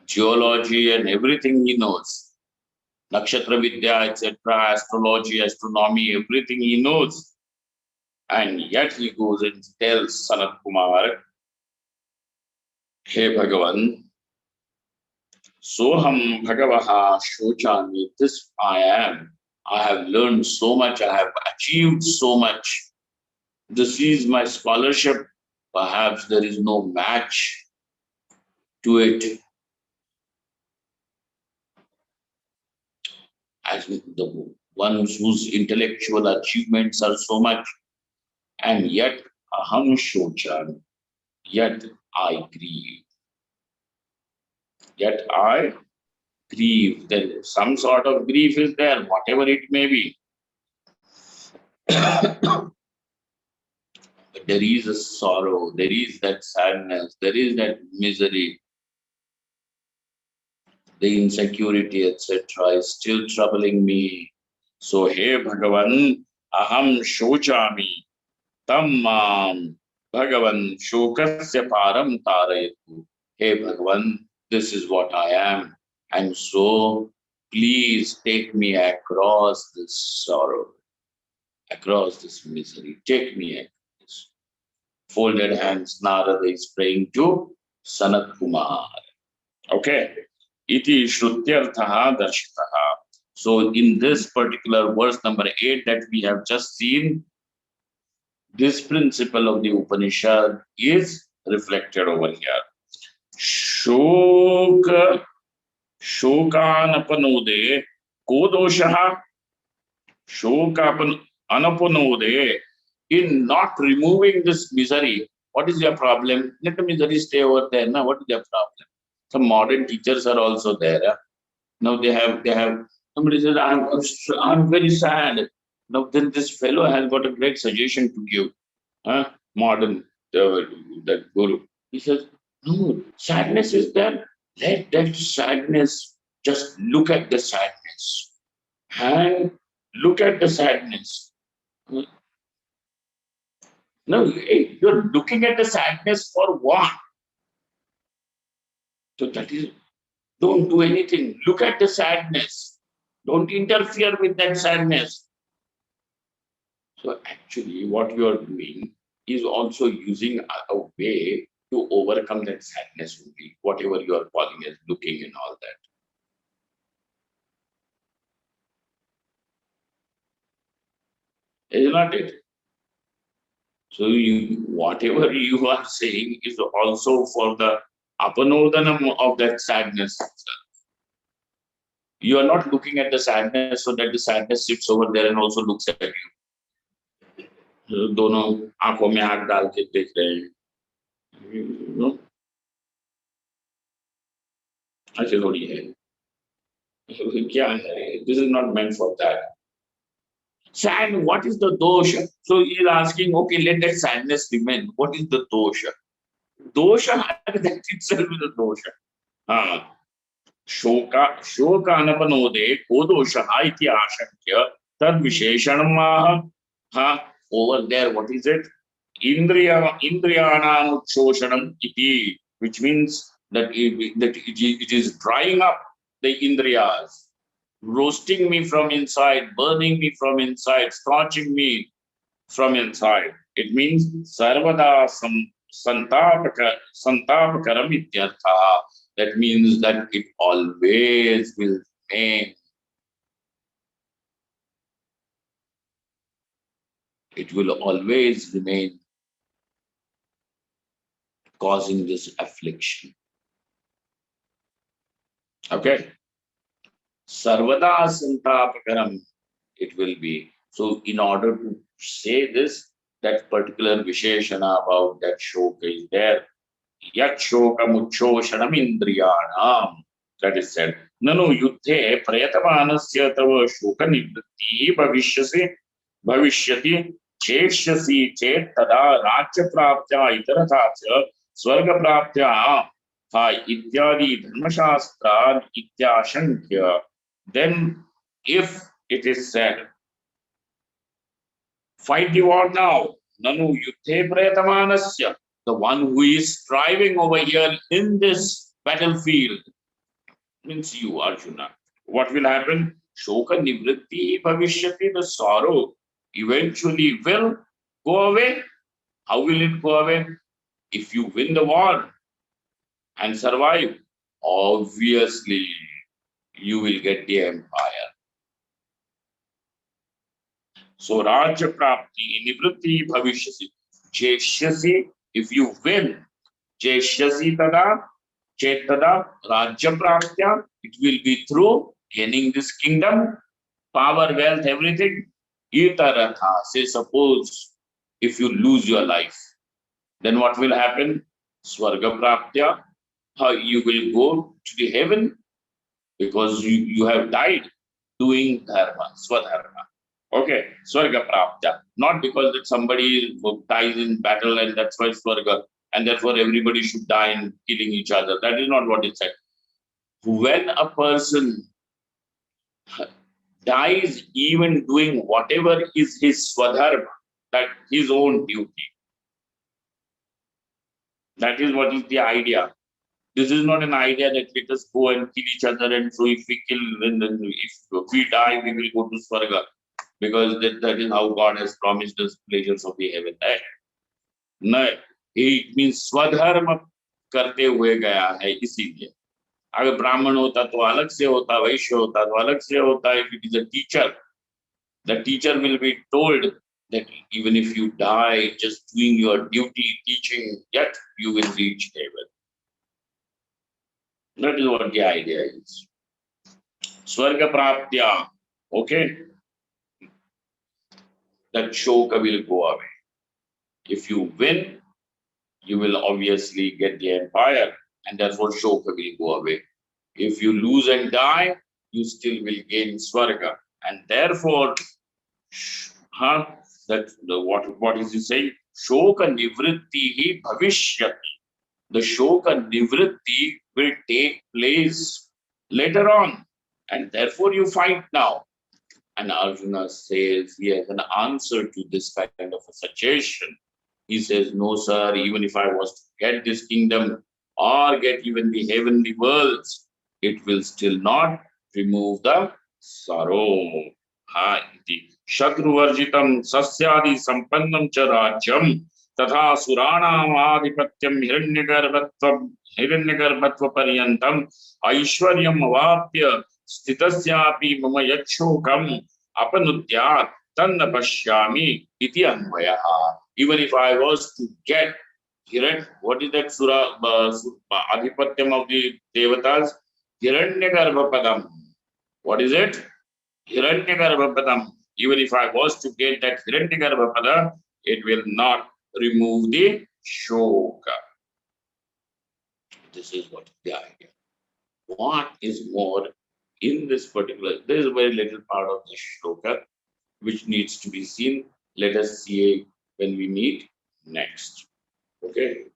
Geology and everything he knows. Nakshatra Vidya, etc., astrology, astronomy, everything he knows. And yet he goes and tells Sanat Kumar, Hey Bhagavan, Soham Bhagavaha Shochami, this I am. I have learned so much, I have achieved so much. This is my scholarship. Perhaps there is no match to it. As the ones whose intellectual achievements are so much, and yet aham shochan, yet I grieve. Yet I grieve. Then some sort of grief is there, whatever it may be. But there is a sorrow, there is that sadness, there is that misery, the insecurity, etc., is still troubling me. So, hey Bhagavan, aham shochami, tam mam Bhagavan shokasya param tarayatu. Hey Bhagavan, this is what I am. And so, please take me across this sorrow, across this misery. Take me across. Folded hands, Narada is praying to Sanat Kumar. Okay. Iti Shrutyarthaha Darshitaha. So in this particular verse number 8 that we have just seen, this principle of the Upanishad is reflected over here. Shoka Shokanapanode Kodoshaha Shokaanapanode, in not removing this misery. What is your problem? Let the misery stay over there. Now, what is your problem? Some modern teachers are also there. Now they have somebody says, I'm very sad. Now then this fellow has got a great suggestion to give. Modern that guru. He says, no, sadness is there. Let that sadness, just look at the sadness. And look at the sadness. No, you're looking at the sadness for what? So that is, don't do anything. Look at the sadness. Don't interfere with that sadness. So actually, what you are doing is also using a way to overcome that sadness only, whatever you are calling as looking and all that. Is not it? So whatever you are saying is also for the apanodhanam of that sadness itself. You are not looking at the sadness so that the sadness sits over there and also looks at you. दोनों आंखों में आंख डाल के देख रहे हैं, ऐसे थोड़ी है, क्या है? This is not meant for that. Sad, what is the dosha? So he is asking, okay, let that sadness remain. What is the dosha? Dosha, that itself is a dosha. Shoka anapanode kodosha iti ashankya tad visheshanam. Over there, what is it? Indriyanam utsoshanam iti, which means that it is drying up the indriyas, roasting me from inside, burning me from inside, scorching me from inside. It means sarvada santapakaram ityartha. That means that it always will remain. It will always remain, causing this affliction. Okay? Sarvada santapakaram, it will be. So in order to say this, that particular visheshana about that shoka is there. Yat shoka muchoshanam indriyanam. That is said. Nanu yuddhe prayatamanasya tava shoka nivritti bhavishyati cheshyasi chet tada rajya praptya itaratha cha swarga praptya ityadi dharmashastra ityashankya. Then if it is said, fight the war now, nanu yuddhe prayatamanasya, the one who is striving over here in this battlefield, means you, Arjuna. What will happen? Shoka nivritti bhavishyati, the sorrow eventually will go away. How will it go away? If you win the war and survive, obviously you will get the empire. So Rajya Prapti, Nivritti Bhavishyasi, Jeshyasi, if you win, Jeshyasi Tada, Chetada, Rajya Praptya, it will be through gaining this kingdom, power, wealth, everything. Itaratha, say suppose if you lose your life, then what will happen? Swarga Praptya, you will go to the heaven because you have died doing dharma, swadharma. Okay, Swarga Praptya. Not because that somebody dies in battle and that's why Swarga, and therefore everybody should die in killing each other. That is not what it said. When a person dies even doing whatever is his swadharma, that his own duty. That is what is the idea. This is not an idea that let us go and kill each other, and so if we kill, then if we die, we will go to Swarga, because that is how God has promised us pleasures of the heaven. No, it means Swadharma करते हुए गया है, इसीलिए अगर ब्राह्मण होता तो अलग से होता, वैश्य होता तो अलग से होता. If it is a teacher, the teacher will be told that even if you die just doing your duty teaching, yet you will reach heaven. That is what the idea is. Swarga Praptya, okay? That shoka will go away. If you win, you will obviously get the empire, and therefore shoka will go away. If you lose and die, you still will gain Swarga, and therefore, what is he saying? Shoka nivritti bhavishyati. The shoka nivritti will take place later on, and therefore you fight now. And Arjuna says he has an answer to this kind of a suggestion. He says, no, sir, even if I was to get this kingdom or get even the heavenly worlds, it will still not remove the sorrow. Shatruvarjitam sasyadi sampannam cha rajyam तथा सुराणाम आधिपत्यम हिरण्यगर्भत्व पर्यंतम ऐश्वर्यम अवाप्य स्थितस्यापि मम यच्छोकम अपनुद्यात् तन्न पश्यामि इति अन्वयः. Even if I was to get what is that sura adhipatyam of the devatas? Hiranyagarbhapadam. What is it? Hiranyagarbhapadam. Even if I was to get that Hiranyagarbhapada, it will not remove the shoka. This is what the idea. What is more in this particular? There is a very little part of the shloka which needs to be seen. Let us see it when we meet next. Okay.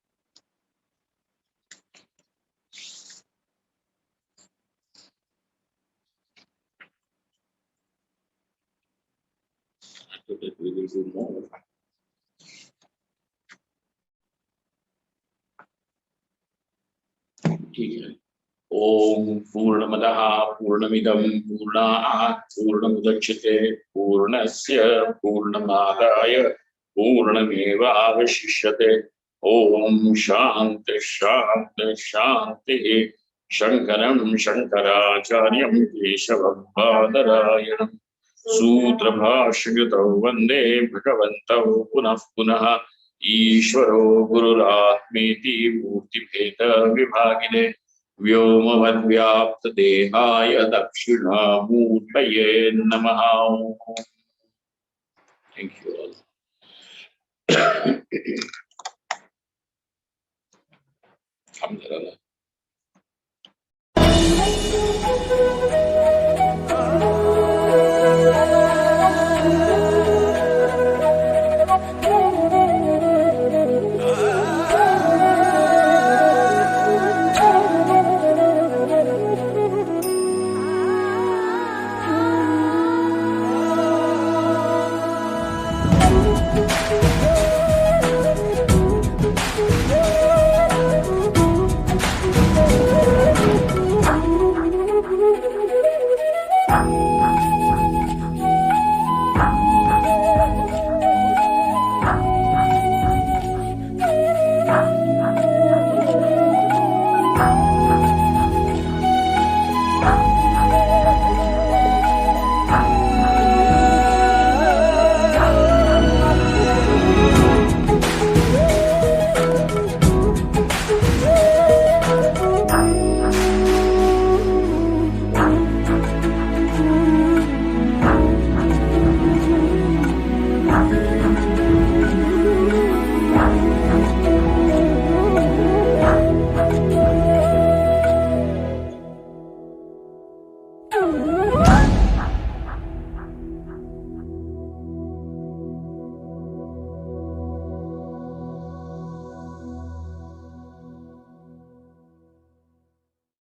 After that we will do more. ओम पूर्णमदः पूर्णमिदं पूर्णात् पूर्णमुदच्यते पूर्णस्य पूर्णमादाय पूर्णमेवावशिष्यते. ओम शांति शांति शांतिः. शंकरं शंकराचार्यं केशवं बादरायणं सूत्रभाष्यकृतौ वन्दे भगवन्तौ पुनः पुनः. ईश्वरो गुरुरात्मेति मूर्तिभेद विभागिने व्योमवद्व्याप्तदेहाय दक्षिणामूर्तये नमः. Thank you all. Alhamdulillah.